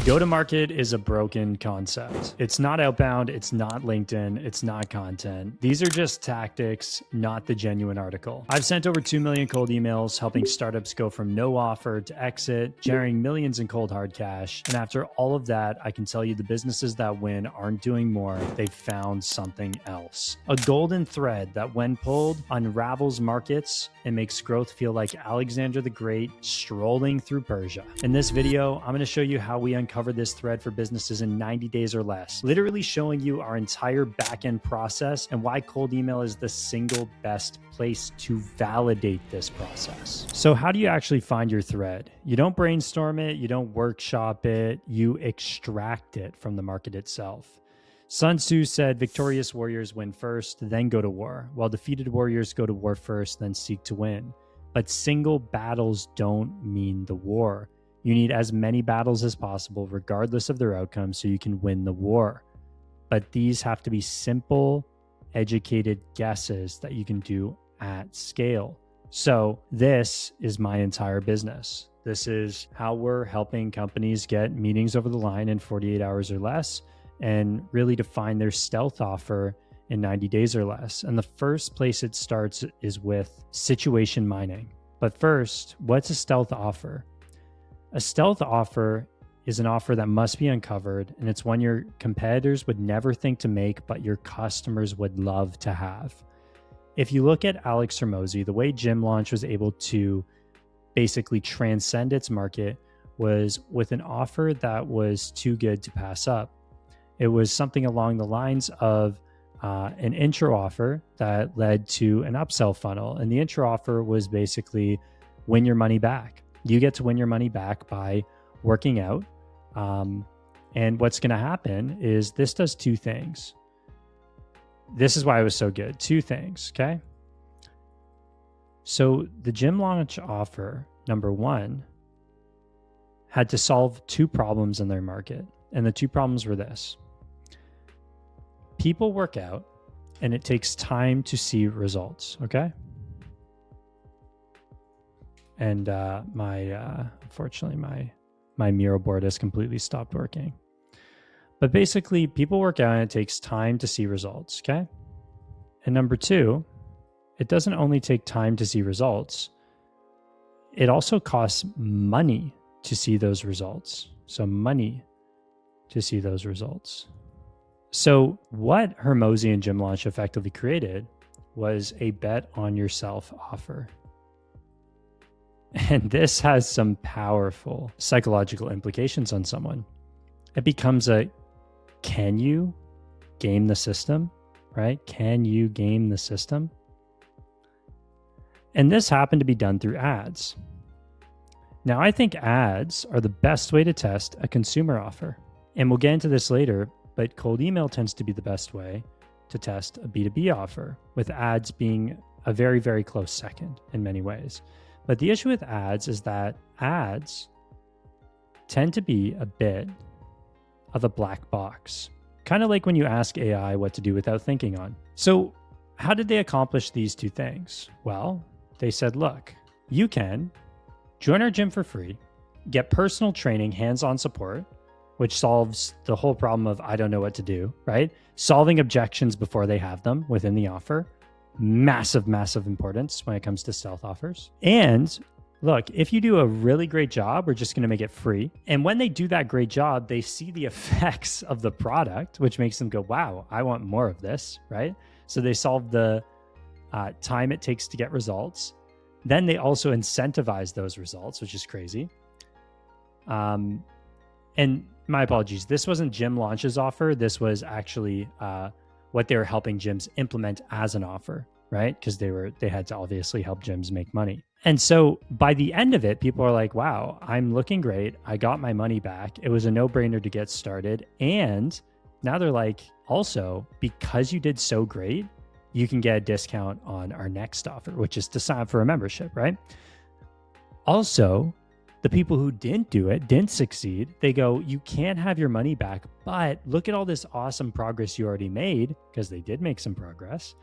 Go-to-market is a broken concept. It's not outbound, it's not LinkedIn, it's not content. These are just tactics, not the genuine article. I've sent over 2 million cold emails, helping startups go from no offer to exit, generating millions in cold hard cash. And after all of that, I can tell you the businesses that win aren't doing more, they've found something else. A golden thread that when pulled, unravels markets and makes growth feel like Alexander the Great strolling through Persia. In this video, I'm going to show you how we uncover this thread for businesses in 90 days or less, literally showing you our entire back-end process and why cold email is the single best place to validate this process. So how do you actually find your thread? You don't brainstorm it, you don't workshop it, you extract it from the market itself. Sun Tzu said, victorious warriors win first, then go to war, while defeated warriors go to war first, then seek to win. But single battles don't mean the war. You need as many battles as possible, regardless of their outcome, so you can win the war. But these have to be simple, educated guesses that you can do at scale. So this is my entire business. This is how we're helping companies get meetings over the line in 48 hours or less, and really define their stealth offer in 90 days or less. And the first place it starts is with situation mining. But first, what's a stealth offer? A stealth offer is an offer that must be uncovered, and it's one your competitors would never think to make, but your customers would love to have. If you look at Alex Hormozi, the way Gym Launch was able to basically transcend its market was with an offer that was too good to pass up. It was something along the lines of an intro offer that led to an upsell funnel. And the intro offer was basically win your money back. You get to win your money back by working out. And what's going to happen is this does two things. This is why it was so good. Two things, okay? So the Gym Launch offer, number one, had to solve two problems in their market. And the two problems were this. People work out and it takes time to see results, okay? And unfortunately, my Miro board has completely stopped working. But basically, people work out and it takes time to see results, okay? And number two, it doesn't only take time to see results, it also costs money to see those results. So money to see those results. So what Hormozi and Gym Launch effectively created was a bet on yourself offer. And this has some powerful psychological implications on someone. It becomes a, can you game the system, right? Can you game the system? And this happened to be done through ads. Now, I think ads are the best way to test a consumer offer. And we'll get into this later, but cold email tends to be the best way to test a B2B offer, with ads being a very, very close second in many ways. But the issue with ads is that ads tend to be a bit of a black box, kind of like when you ask AI what to do without thinking on. So how did they accomplish these two things? Well, they said, look, you can join our gym for free, get personal training, hands-on support, which solves the whole problem of I don't know what to do, right? Solving objections before they have them within the offer. Massive, massive importance when it comes to stealth offers. And look, if you do a really great job, we're just going to make it free. And when they do that great job, they see the effects of the product, which makes them go, wow, I want more of this, right? So they solve the time it takes to get results. Then they also incentivize those results, which is crazy. And my apologies, this wasn't Gym Launch's offer. This was actually what they were helping gyms implement as an offer, right? Because they had to obviously help gyms make money. And so by the end of it, people are like, wow, I'm looking great. I got my money back. It was a no-brainer to get started. And now they're like, also, because you did so great, you can get a discount on our next offer, which is to sign up for a membership, right? Also, the people who didn't do it, didn't succeed, they go, you can't have your money back, but look at all this awesome progress you already made, because they did make some progress.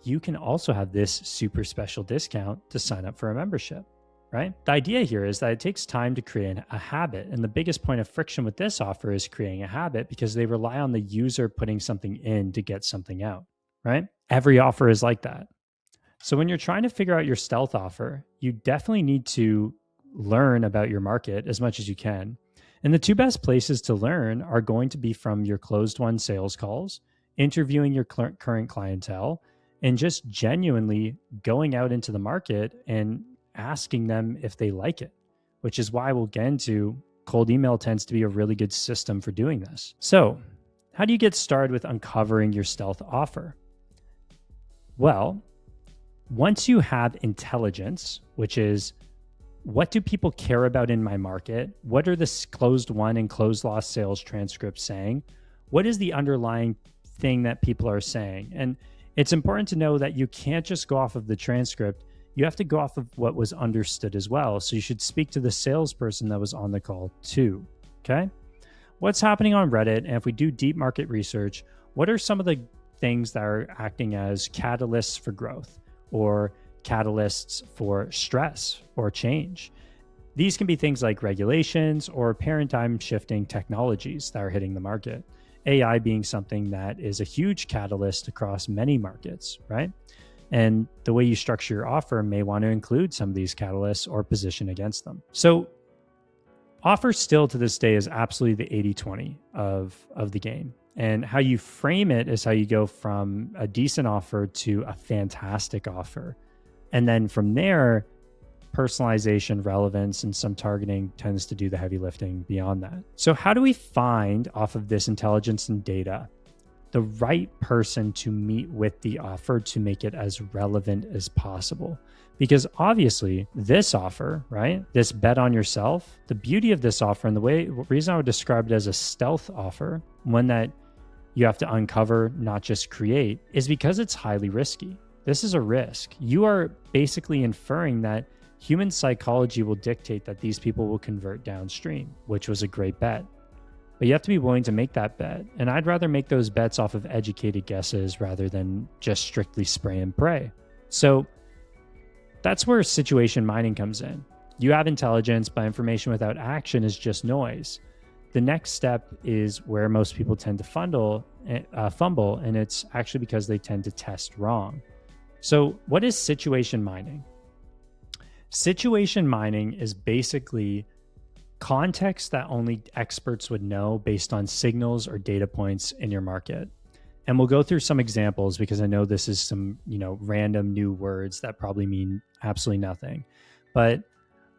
You can also have this super special discount to sign up for a membership. right? The idea here is that it takes time to create a habit. And the biggest point of friction with this offer is creating a habit because they rely on the user putting something in to get something out, right? Every offer is like that. So when you're trying to figure out your stealth offer, you definitely need to learn about your market as much as you can. And the two best places to learn are going to be from your closed won sales calls, interviewing your current clientele, and just genuinely going out into the market and asking them if they like it, which is why we'll get into cold email tends to be a really good system for doing this. So how do you get started with uncovering your stealth offer? Well, once you have intelligence, which is what do people care about in my market? What are the closed won and closed lost sales transcripts saying? What is the underlying thing that people are saying? And it's important to know that you can't just go off of the transcript. You have to go off of what was understood as well. So you should speak to the salesperson that was on the call too. Okay. What's happening on Reddit? And if we do deep market research, what are some of the things that are acting as catalysts for growth or catalysts for stress or change? These can be things like regulations or paradigm shifting technologies that are hitting the market. AI being something that is a huge catalyst across many markets, right? And the way you structure your offer may want to include some of these catalysts or position against them. So offer still to this day is absolutely the 80-20 of the game. And how you frame it is how you go from a decent offer to a fantastic offer. And then from there, personalization, relevance, and some targeting tends to do the heavy lifting beyond that. So how do we find off of this intelligence and data the right person to meet with the offer to make it as relevant as possible? Because obviously this offer, right, this bet on yourself, the beauty of this offer and the reason I would describe it as a stealth offer, one that you have to uncover, not just create, is because it's highly risky. This is a risk. You are basically inferring that human psychology will dictate that these people will convert downstream, which was a great bet. But you have to be willing to make that bet. And I'd rather make those bets off of educated guesses rather than just strictly spray and pray. So that's where situation mining comes in. You have intelligence, but information without action is just noise. The next step is where most people tend to fumble, and it's actually because they tend to test wrong. So what is situation mining? Situation mining is basically context that only experts would know based on signals or data points in your market. And we'll go through some examples because I know this is some, random new words that probably mean absolutely nothing. But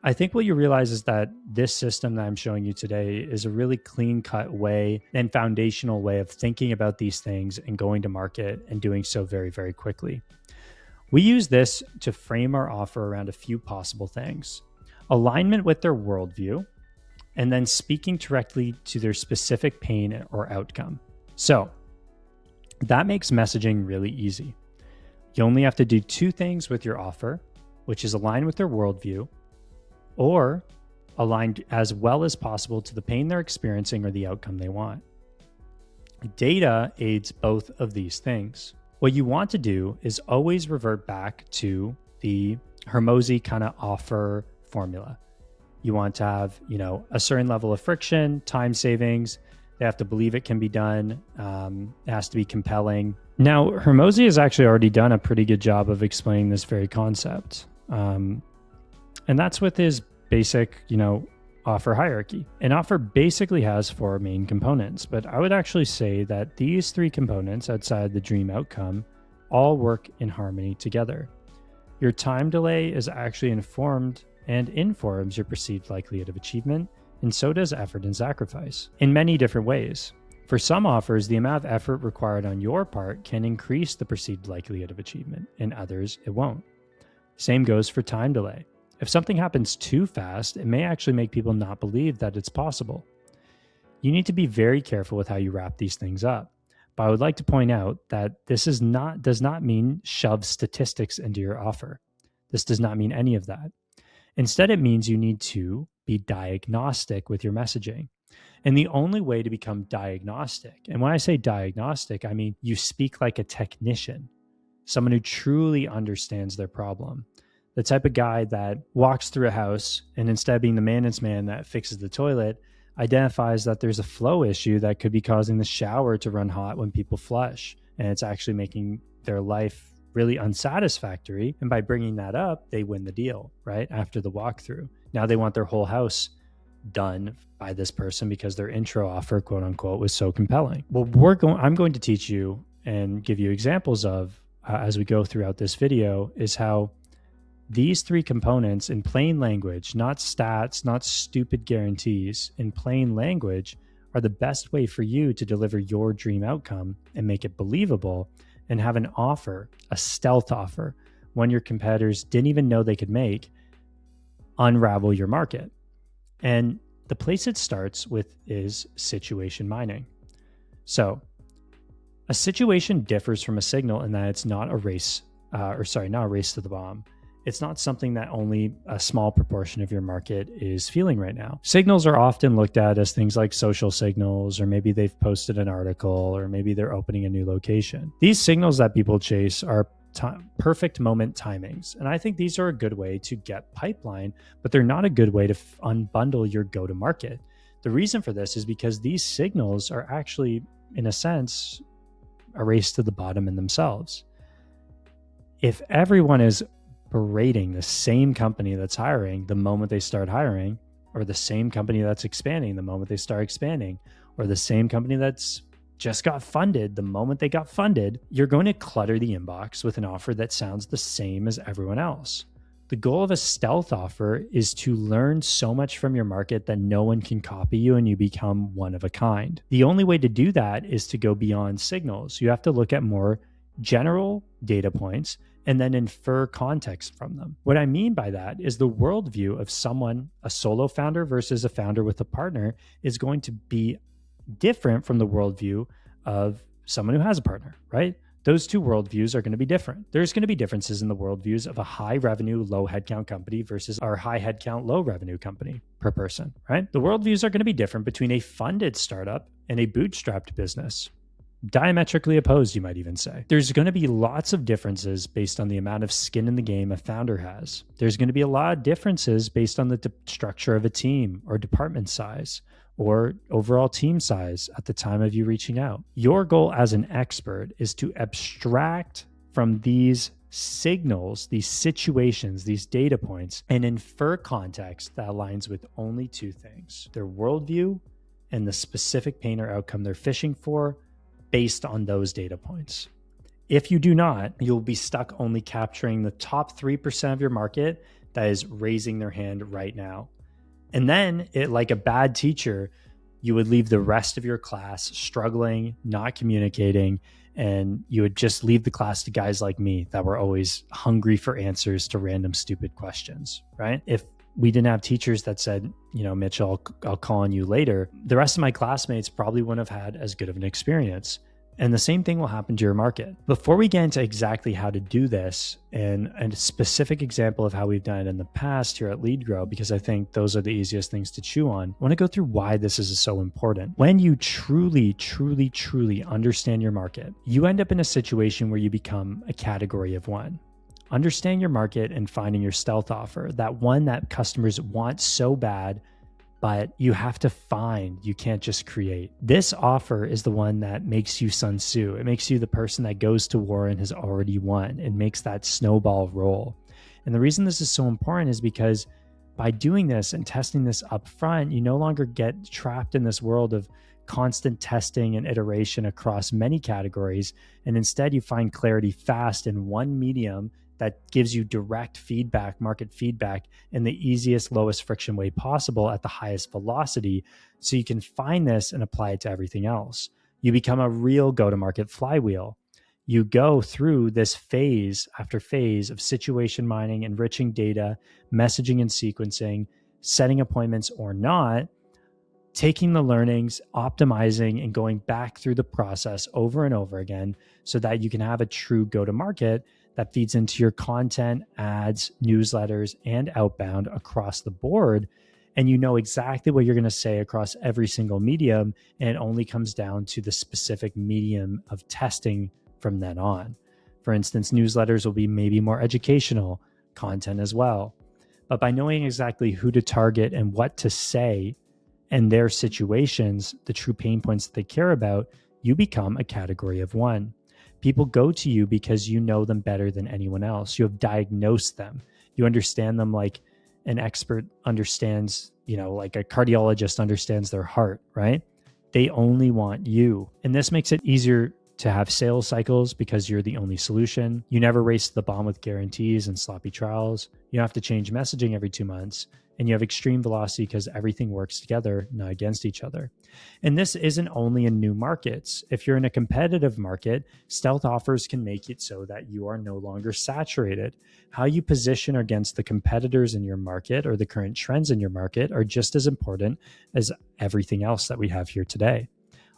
I think what you realize is that this system that I'm showing you today is a really clean-cut way and foundational way of thinking about these things and going to market and doing so very, very quickly. We use this to frame our offer around a few possible things: alignment with their worldview, and then speaking directly to their specific pain or outcome. So that makes messaging really easy. You only have to do two things with your offer, which is align with their worldview or aligned as well as possible to the pain they're experiencing or the outcome they want. Data aids both of these things. What you want to do is always revert back to the Hormozi kind of offer formula. You want to have, a certain level of friction, time savings. They have to believe it can be done. It has to be compelling. Now, Hormozi has actually already done a pretty good job of explaining this very concept. And that's with his basic, offer hierarchy. An offer basically has four main components, but I would actually say that these three components outside the dream outcome all work in harmony together. Your time delay is actually informed and informs your perceived likelihood of achievement, and so does effort and sacrifice in many different ways. For some offers, the amount of effort required on your part can increase the perceived likelihood of achievement. In others, it won't. Same goes for time delay. If something happens too fast, it may actually make people not believe that it's possible. You need to be very careful with how you wrap these things up. But I would like to point out that this does not mean shove statistics into your offer. This does not mean any of that. Instead, it means you need to be diagnostic with your messaging. And the only way to become diagnostic, and when I say diagnostic, I mean you speak like a technician, someone who truly understands their problem. The type of guy that walks through a house and instead of being the maintenance man that fixes the toilet, identifies that there's a flow issue that could be causing the shower to run hot when people flush. And it's actually making their life really unsatisfactory. And by bringing that up, they win the deal, right? After the walkthrough. Now they want their whole house done by this person because their intro offer, quote unquote, was so compelling. Well, I'm going to teach you and give you examples of, as we go throughout this video, is how these three components in plain language, not stats, not stupid guarantees, in plain language, are the best way for you to deliver your dream outcome and make it believable and have an offer, a stealth offer, one your competitors didn't even know they could make, unravel your market. And the place it starts with is situation mining. So a situation differs from a signal in that it's not a race, not a race to the bomb. It's not something that only a small proportion of your market is feeling right now. Signals are often looked at as things like social signals, or maybe they've posted an article, or maybe they're opening a new location. These signals that people chase are perfect moment timings. And I think these are a good way to get pipeline, but they're not a good way to unbundle your go-to-market. The reason for this is because these signals are actually, in a sense, a race to the bottom in themselves. If everyone is berating the same company that's hiring the moment they start hiring, or the same company that's expanding the moment they start expanding, or the same company that's just got funded the moment they got funded, you're going to clutter the inbox with an offer that sounds the same as everyone else. The goal of a stealth offer is to learn so much from your market that no one can copy you and you become one of a kind. The only way to do that is to go beyond signals. You have to look at more general data points and then infer context from them. What I mean by that is the worldview of someone, a solo founder versus a founder with a partner, is going to be different from the worldview of someone who has a partner, right? Those two worldviews are going to be different. There's going to be differences in the worldviews of a high revenue, low headcount company versus our high headcount, low revenue company per person, right? The worldviews are going to be different between a funded startup and a bootstrapped business. Diametrically opposed, you might even say. There's going to be lots of differences based on the amount of skin in the game a founder has. There's going to be a lot of differences based on the structure of a team or department size or overall team size at the time of you reaching out. Your goal as an expert is to abstract from these signals, these situations, these data points, and infer context that aligns with only two things: their worldview and the specific pain or outcome they're fishing for based on those data points. If you do not, you'll be stuck only capturing the top 3% of your market that is raising their hand right now. And then, like a bad teacher, you would leave the rest of your class struggling, not communicating, and you would just leave the class to guys like me that were always hungry for answers to random stupid questions, right? If we didn't have teachers that said, Mitch, I'll call on you later, the rest of my classmates probably wouldn't have had as good of an experience. And the same thing will happen to your market. Before we get into exactly how to do this and a specific example of how we've done it in the past here at LeadGrow, because I think those are the easiest things to chew on, I want to go through why this is so important. When you truly, truly, truly understand your market, you end up in a situation where you become a category of one. Understand your market and finding your stealth offer, that one that customers want so bad, but you have to find, you can't just create. This offer is the one that makes you Sun Tzu. It makes you the person that goes to war and has already won and makes that snowball roll. And the reason this is so important is because by doing this and testing this up front, you no longer get trapped in this world of constant testing and iteration across many categories. And instead you find clarity fast in one medium that gives you direct feedback, market feedback, in the easiest, lowest friction way possible at the highest velocity, so you can find this and apply it to everything else. You become a real go-to-market flywheel. You go through this phase after phase of situation mining, enriching data, messaging and sequencing, setting appointments or not, taking the learnings, optimizing, and going back through the process over and over again so that you can have a true go-to-market that feeds into your content, ads, newsletters, and outbound across the board. And you know exactly what you're going to say across every single medium. And it only comes down to the specific medium of testing from then on. For instance, newsletters will be maybe more educational. content as well. But by knowing exactly who to target and what to say and their situations, the true pain points that they care about, you become a category of one. People go to you because you know them better than anyone else. You have diagnosed them. You understand them like an expert understands, like a cardiologist understands their heart, right? They only want you. And this makes it easier to have sales cycles because you're the only solution. You never race to the bottom with guarantees and sloppy trials. You don't have to change messaging every 2 months. And you have extreme velocity because everything works together, not against each other. And this isn't only in new markets. If you're in a competitive market, stealth offers can make it so that you are no longer saturated. How you position against the competitors in your market or the current trends in your market are just as important as everything else that we have here today.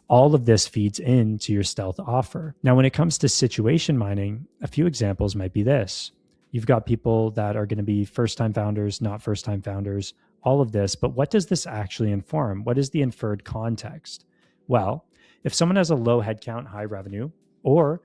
All of this feeds into your stealth offer. Now, when it comes to situation mining, a few examples might be this. You've got people that are going to be first-time founders, not first-time founders, all of this. But what does this actually inform? What is the inferred context? Well, if someone has a low headcount, high revenue, or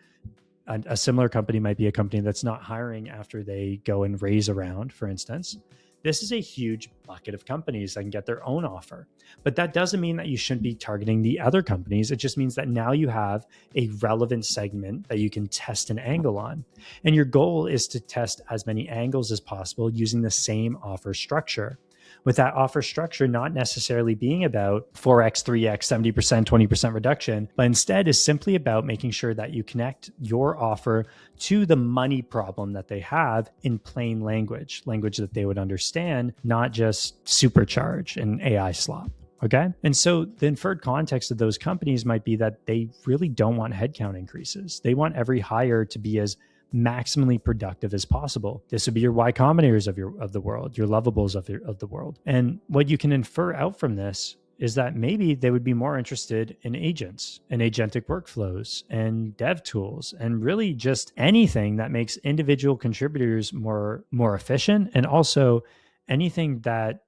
a similar company might be a company that's not hiring after they go and raise a round, for instance, this is a huge bucket of companies that can get their own offer. But that doesn't mean that you shouldn't be targeting the other companies. It just means that now you have a relevant segment that you can test an angle on. And your goal is to test as many angles as possible using the same offer structure. With that offer structure not necessarily being about 4x, 3x, 70%, 20% reduction, but instead is simply about making sure that you connect your offer to the money problem that they have in plain language that they would understand, not just supercharge and AI slop. Okay. And so the inferred context of those companies might be that they really don't want headcount increases. They want every hire to be as maximally productive as possible. This would be your Y Combinators of the world, your Lovables of the world. And what you can infer out from this is that maybe they would be more interested in agents and agentic workflows and dev tools and really just anything that makes individual contributors more efficient, and also anything that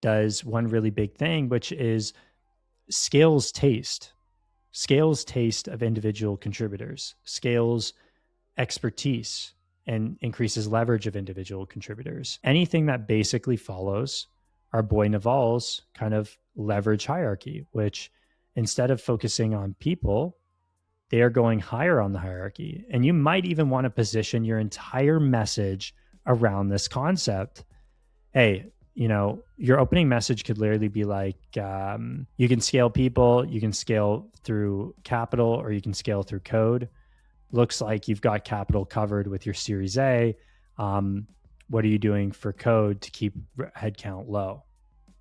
does one really big thing, which is scales taste of individual contributors, scales expertise, and increases leverage of individual contributors. Anything that basically follows our boy Naval's kind of leverage hierarchy, which instead of focusing on people, they are going higher on the hierarchy. And you might even want to position your entire message around this concept. Hey, your opening message could literally be like, you can scale people, you can scale through capital, or you can scale through code. Looks like you've got capital covered with your Series A. What are you doing for code to keep headcount low?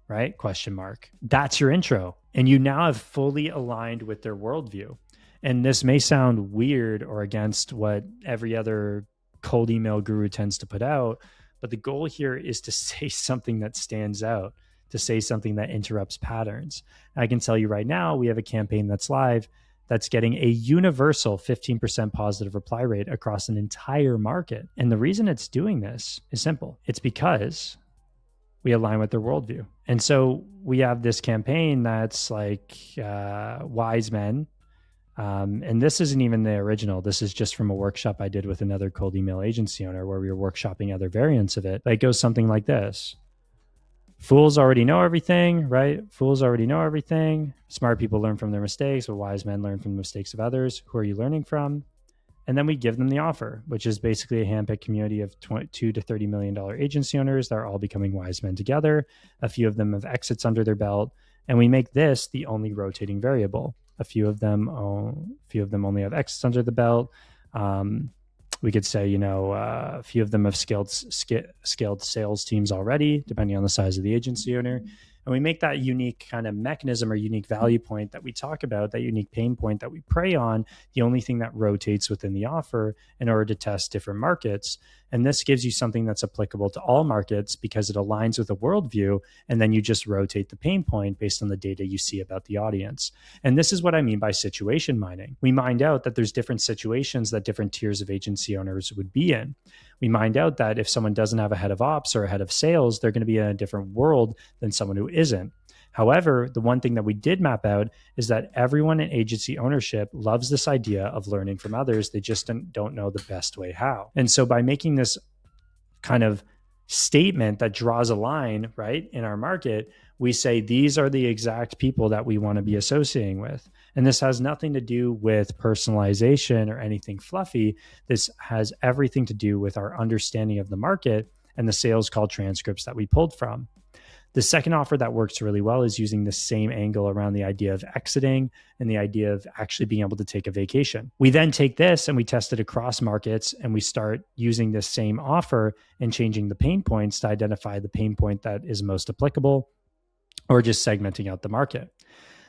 Right? Question mark. That's your intro. And you now have fully aligned with their worldview. And this may sound weird or against what every other cold email guru tends to put out, but the goal here is to say something that stands out, to say something that interrupts patterns. And I can tell you right now, we have a campaign that's live that's getting a universal 15% positive reply rate across an entire market. And the reason it's doing this is simple. It's because we align with their worldview. And so we have this campaign that's like wise men. And this isn't even the original. This is just from a workshop I did with another cold email agency owner where we were workshopping other variants of it. But it goes something like this. Fools already know everything, right? Fools already know everything. Smart people learn from their mistakes, but wise men learn from the mistakes of others. Who are you learning from? And then we give them the offer, which is basically a handpicked community of $2 to $30 million agency owners that are all becoming wise men together. A few of them have exits under their belt, and we make this the only rotating variable. A few of them only have exits under the belt. We could say, a few of them have scaled sales teams already, depending on the size of the agency owner. And we make that unique kind of mechanism or unique value point that we talk about, that unique pain point that we prey on, the only thing that rotates within the offer in order to test different markets. And this gives you something that's applicable to all markets because it aligns with a worldview. And then you just rotate the pain point based on the data you see about the audience. And this is what I mean by situation mining. We mined out that there's different situations that different tiers of agency owners would be in. We mined out that if someone doesn't have a head of ops or a head of sales, they're going to be in a different world than someone who isn't. However, the one thing that we did map out is that everyone in agency ownership loves this idea of learning from others. They just don't know the best way how. And so by making this kind of statement that draws a line, right, in our market, we say these are the exact people that we want to be associating with. And this has nothing to do with personalization or anything fluffy. This has everything to do with our understanding of the market and the sales call transcripts that we pulled from. The second offer that works really well is using the same angle around the idea of exiting and the idea of actually being able to take a vacation. We then take this and we test it across markets, and we start using this same offer and changing the pain points to identify the pain point that is most applicable, or just segmenting out the market.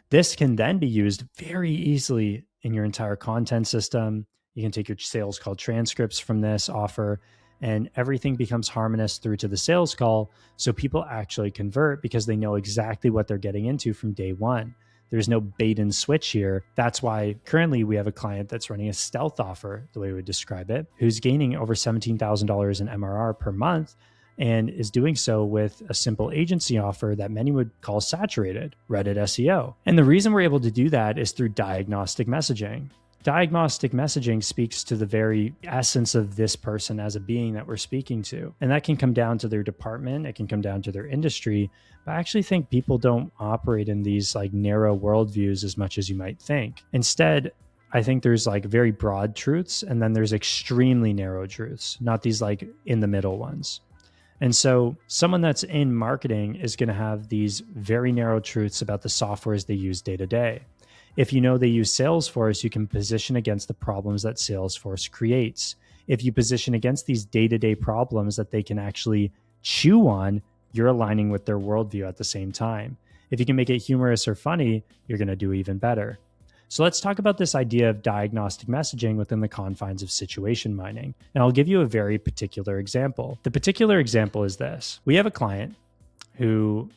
This can then be used very easily in your entire content system. You can take your sales call transcripts from this offer, and everything becomes harmonious through to the sales call. So people actually convert because they know exactly what they're getting into from day one. There's no bait and switch here. That's why currently we have a client that's running a stealth offer, the way we would describe it, who's gaining over $17,000 in MRR per month, and is doing so with a simple agency offer that many would call saturated, Reddit SEO. And the reason we're able to do that is through diagnostic messaging. Diagnostic messaging speaks to the very essence of this person as a being that we're speaking to. And that can come down to their department, it can come down to their industry. But I actually think people don't operate in these like narrow worldviews as much as you might think. Instead, I think there's like very broad truths, and then there's extremely narrow truths, not these like in the middle ones. And so someone that's in marketing is going to have these very narrow truths about the softwares they use day to day. If you know they use Salesforce, you can position against the problems that Salesforce creates. If you position against these day-to-day problems that they can actually chew on, you're aligning with their worldview at the same time. If you can make it humorous or funny, you're going to do even better. So let's talk about this idea of diagnostic messaging within the confines of situation mining. And I'll give you a very particular example. The particular example is this. We have a client who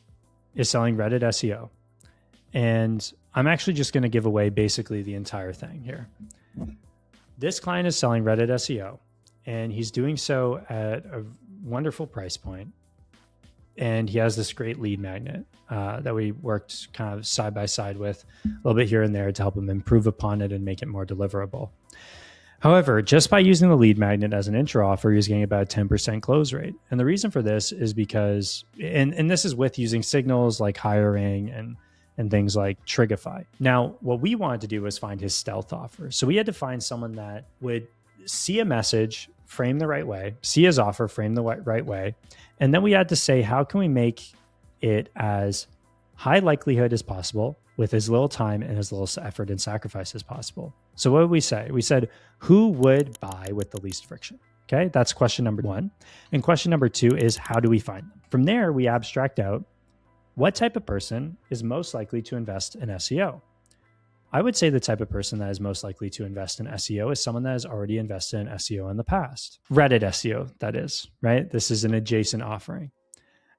is selling Reddit SEO. And I'm actually just going to give away basically the entire thing here. This client is selling Reddit SEO, and he's doing so at a wonderful price point. And he has this great lead magnet that we worked kind of side by side with a little bit here and there to help him improve upon it and make it more deliverable. However, just by using the lead magnet as an intro offer, he's getting about a 10% close rate. And the reason for this is because, and this is with using signals like hiring and things like Trigify. Now, what we wanted to do was find his stealth offer. So we had to find someone that would see a message, frame the right way, see his offer, frame the right way. And then we had to say, how can we make it as high likelihood as possible with as little time and as little effort and sacrifice as possible? So what did we say? We said, who would buy with the least friction? Okay, that's question number one. And question number two is, how do we find them? From there, we abstract out what type of person is most likely to invest in SEO. I would say the type of person that is most likely to invest in SEO is someone that has already invested in SEO in the past. Reddit SEO, that is, right? This is an adjacent offering.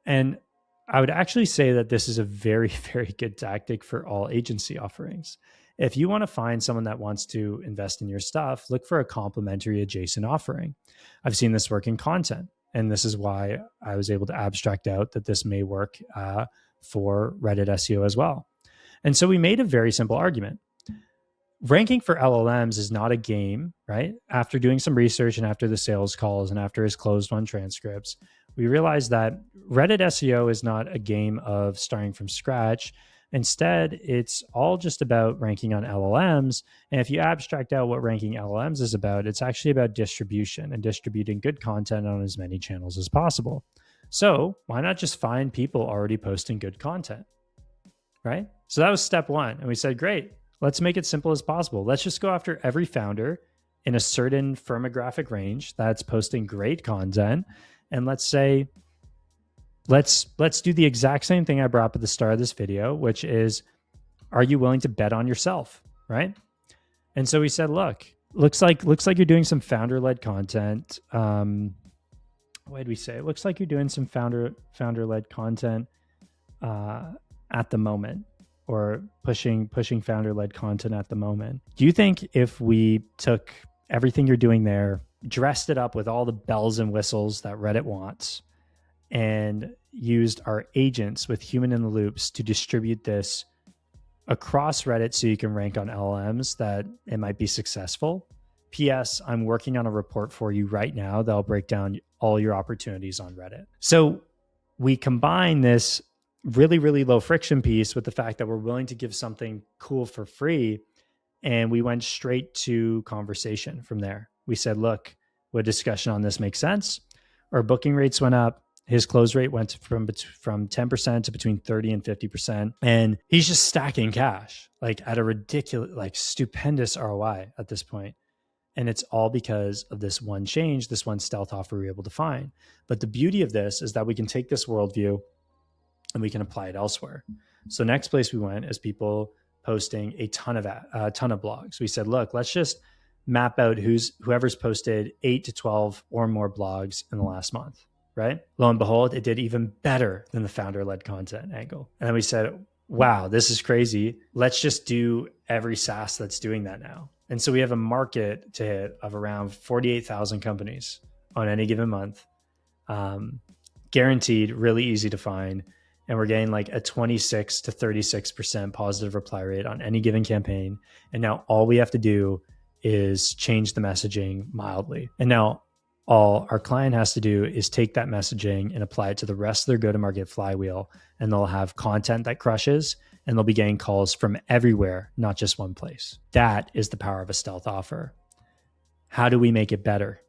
And I would actually say that this is a very, very good tactic for all agency offerings. If you want to find someone that wants to invest in your stuff, look for a complementary adjacent offering. I've seen this work in content, and this is why I was able to abstract out that this may work for Reddit SEO as well. And so we made a very simple argument. Ranking for LLMs is not a game, right? After doing some research and after the sales calls and after his closed-won transcripts, we realized that Reddit SEO is not a game of starting from scratch. Instead, it's all just about ranking on LLMs. And if you abstract out what ranking LLMs is about, it's actually about distribution and distributing good content on as many channels as possible. So why not just find people already posting good content, right? So that was step one. And we said, great, let's make it simple as possible. Let's just go after every founder in a certain firmographic range that's posting great content. And let's say, let's do the exact same thing I brought up at the start of this video, which is, are you willing to bet on yourself, right? And so we said, look, looks like you're doing some founder-led content. What did we say? It looks like you're doing some founder-led content at the moment, or pushing founder-led content at the moment. Do you think if we took everything you're doing there, dressed it up with all the bells and whistles that Reddit wants, and used our agents with human in the loops to distribute this across Reddit so you can rank on LLMs, that it might be successful? P.S. I'm working on a report for you right now that'll break down all your opportunities on Reddit. So we combine this really, really low friction piece with the fact that we're willing to give something cool for free. And we went straight to conversation from there. We said, look, would discussion on this make sense? Our booking rates went up. His close rate went from 10% to between 30 and 50%. And he's just stacking cash, like at a ridiculous, like stupendous ROI at this point. And it's all because of this one change, this one stealth offer we were able to find. But the beauty of this is that we can take this worldview and we can apply it elsewhere. So next place we went is people posting a ton of blogs. We said, look, let's just map out whoever's posted 8 to 12 or more blogs in the last month, right? Lo and behold, it did even better than the founder-led content angle. And then we said, wow, this is crazy. Let's just do every SaaS that's doing that now. And so we have a market to hit of around 48,000 companies on any given month, guaranteed, really easy to find. And we're getting like a 26 to 36% positive reply rate on any given campaign. And now all we have to do is change the messaging mildly. And now all our client has to do is take that messaging and apply it to the rest of their go-to-market flywheel. And they'll have content that crushes, and they'll be getting calls from everywhere, not just one place. That is the power of a stealth offer. How do we make it better,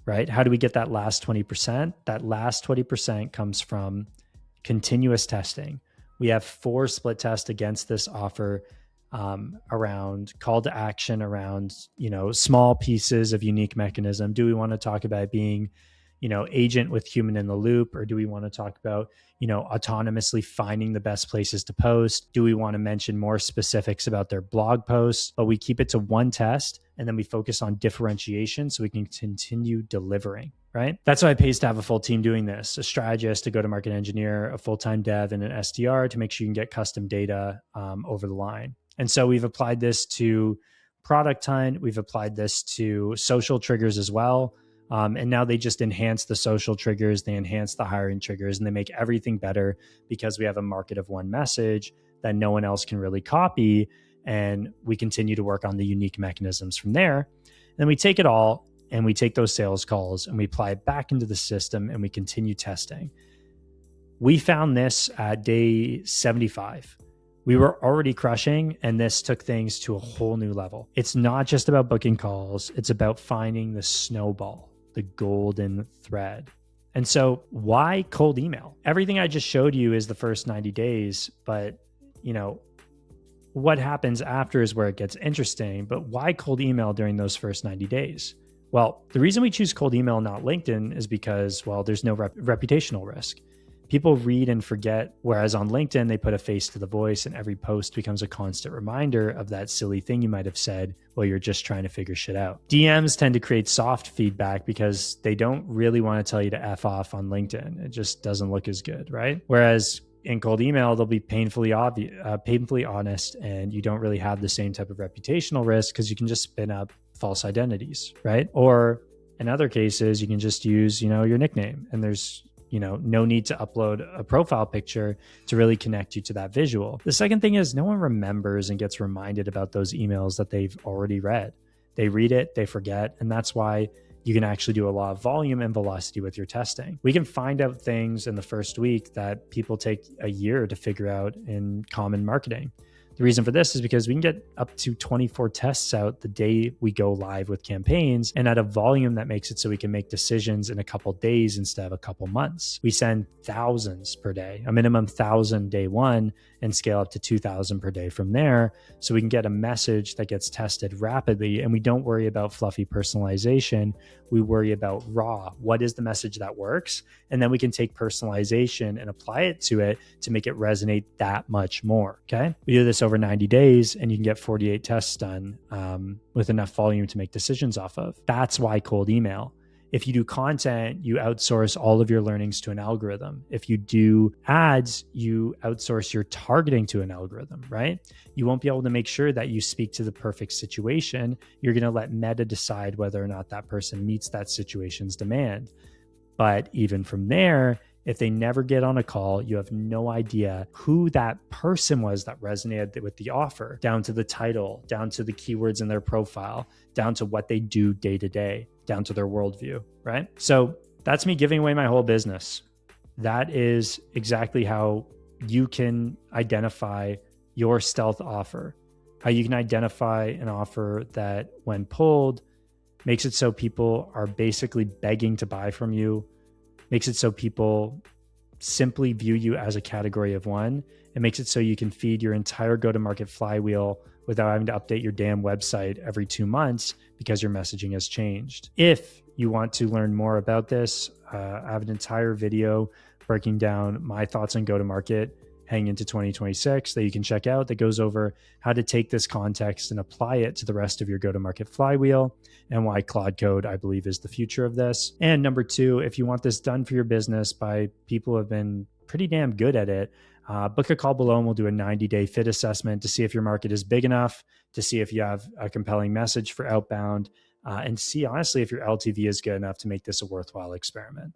right? How do we get that last 20%? That last 20% comes from continuous testing. We have 4 split tests against this offer around call to action, around, small pieces of unique mechanism. Do we want to talk about being, agent with human in the loop, or do we want to talk about, autonomously finding the best places to post? Do we want to mention more specifics about their blog posts? But we keep it to one test, and then we focus on differentiation so we can continue delivering. Right? That's why it pays to have a full team doing this, a strategist, a go-to-market engineer, a full-time dev, and an SDR to make sure you can get custom data over the line. And so we've applied this to product hunt. We've applied this to social triggers as well. And now they just enhance the social triggers. They enhance the hiring triggers, and they make everything better because we have a market of one message that no one else can really copy. And we continue to work on the unique mechanisms from there. And then we take it all, and we take those sales calls and we apply it back into the system, and we continue testing. We found this at day 75. We were already crushing, and this took things to a whole new level. It's not just about booking calls. It's about finding the snowball, the golden thread. And so why cold email? Everything I just showed you is the first 90 days, but what happens after is where it gets interesting. But why cold email during those first 90 days? Well, the reason we choose cold email, not LinkedIn, is because, there's no reputational risk. People read and forget, whereas on LinkedIn, they put a face to the voice, and every post becomes a constant reminder of that silly thing you might have said while you're just trying to figure shit out. DMs tend to create soft feedback because they don't really want to tell you to F off on LinkedIn. It just doesn't look as good, right? Whereas in cold email, they'll be painfully honest, and you don't really have the same type of reputational risk because you can just spin up false identities, right? Or in other cases, you can just use, your nickname, and there's, no need to upload a profile picture to really connect you to that visual. The second thing is no one remembers and gets reminded about those emails that they've already read. They read it, they forget, and that's why you can actually do a lot of volume and velocity with your testing. We can find out things in the first week that people take a year to figure out in common marketing. The reason for this is because we can get up to 24 tests out the day we go live with campaigns, and at a volume that makes it so we can make decisions in a couple days instead of a couple months. We send thousands per day, a minimum 1,000 day one, and scale up to 2,000 per day from there. So we can get a message that gets tested rapidly, and we don't worry about fluffy personalization. We worry about raw. What is the message that works? And then we can take personalization and apply it to it to make it resonate that much more. Okay. We do this over 90 days, and you can get 48 tests done with enough volume to make decisions off of. That's why cold email. If you do content, you outsource all of your learnings to an algorithm. If you do ads, you outsource your targeting to an algorithm, right? You won't be able to make sure that you speak to the perfect situation. You're going to let Meta decide whether or not that person meets that situation's demand. But even from there, if they never get on a call, you have no idea who that person was that resonated with the offer, down to the title, down to the keywords in their profile, down to what they do day to day, down to their worldview, right? So That's me giving away my whole business. That is exactly how you can identify your stealth offer, how you can identify an offer that, when pulled, makes it so people are basically begging to buy from you, makes it so people simply view you as a category of one. It makes it so you can feed your entire go-to-market flywheel without having to update your damn website every 2 months because your messaging has changed. If you want to learn more about this, I have an entire video breaking down my thoughts on go-to-market heading into 2026 that you can check out, that goes over how to take this context and apply it to the rest of your go-to-market flywheel, and why Claude Code, I believe, is the future of this. And number two, if you want this done for your business by people who have been pretty damn good at it, book a call below and we'll do a 90-day fit assessment to see if your market is big enough, to see if you have a compelling message for outbound, and see, honestly, if your LTV is good enough to make this a worthwhile experiment.